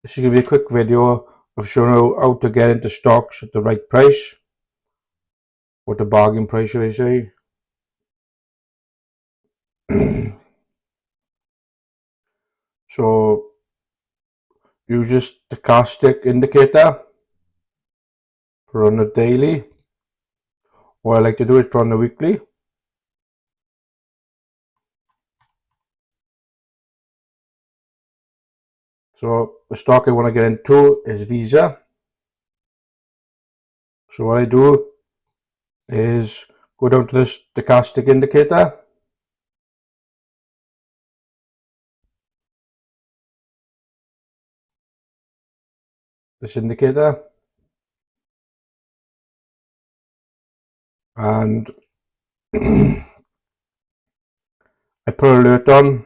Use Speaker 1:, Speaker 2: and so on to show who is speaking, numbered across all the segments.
Speaker 1: This is going to be a quick video of showing how to get into stocks at the right price, or the bargain price should I say. So use this stochastic indicator for on the daily. What I like to do is put on the weekly. So the stock I want to get into is Visa. So what I do is go down to this stochastic indicator, and I put an alert on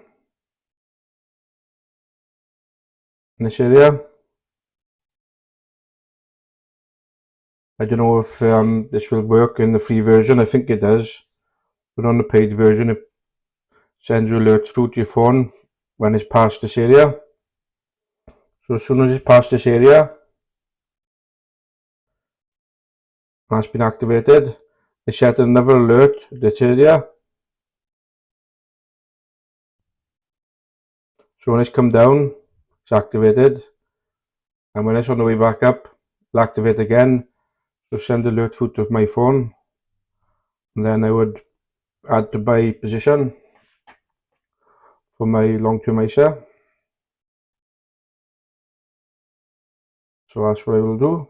Speaker 1: in this area. I don't know if this will work in the free version. I think it does, but on the paid version it sends you alerts through to your phone when it's past this area. So as soon as it's past this area and it's been activated, I set another alert to this area. So when it's come down, it's activated, and when it's on the way back up, it'll activate again. So send alert through to my phone, and then I would add to buy position for my long-term ISA. So that's what I will do.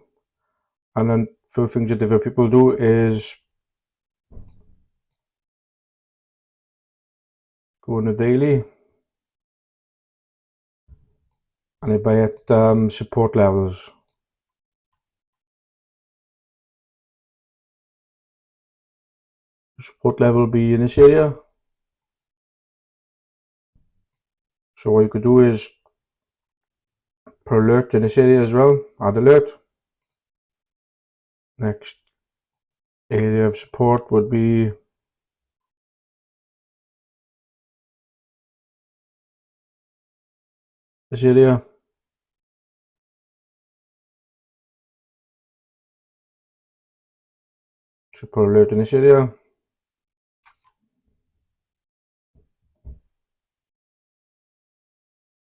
Speaker 1: And then for things that other people do is go on the daily and I buy at support levels. The support level will be in this area. So what you could do is put alert in this area as well, add alert. Next area of support would be this area. So put alert in this area.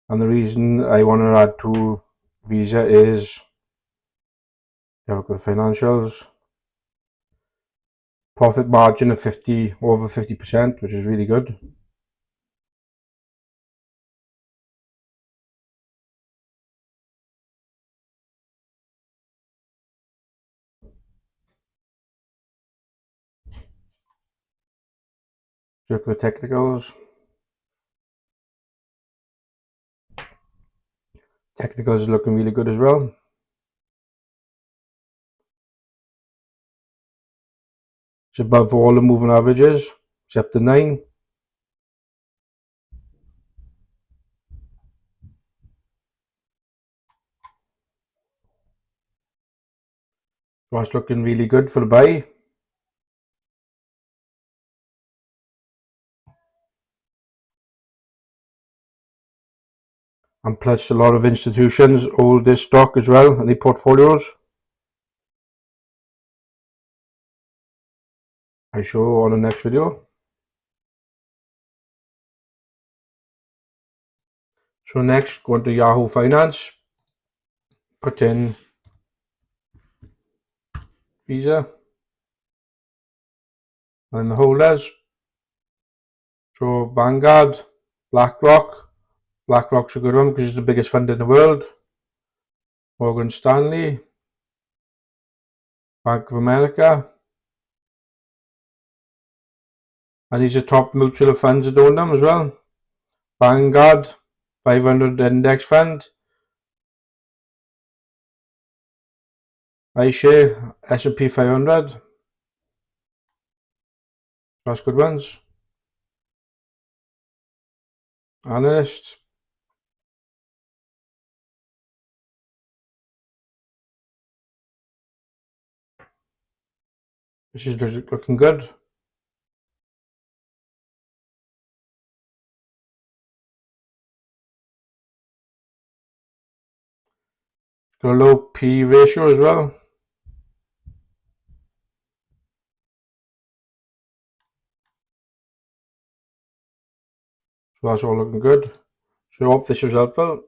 Speaker 1: And the reason I want to add to Visa is look at the financials. Profit margin of over 50%, which is really good. Look at the technicals. Technicals is looking really good as well. It's above all the moving averages except the 9. So it's looking really good for the buy. And plus a lot of institutions hold this stock as well in their portfolios. I show on the next video. So next, go into Yahoo Finance, put in Visa, and the holders. So Vanguard, BlackRock's a good one because it's the biggest fund in the world. Morgan Stanley, Bank of America, and these are top mutual funds that own them as well. Vanguard 500 index fund, iShare S&P 500. That's good ones. Analyst, this is looking good. got a low P ratio as well. So that's all looking good. So I hope this was helpful.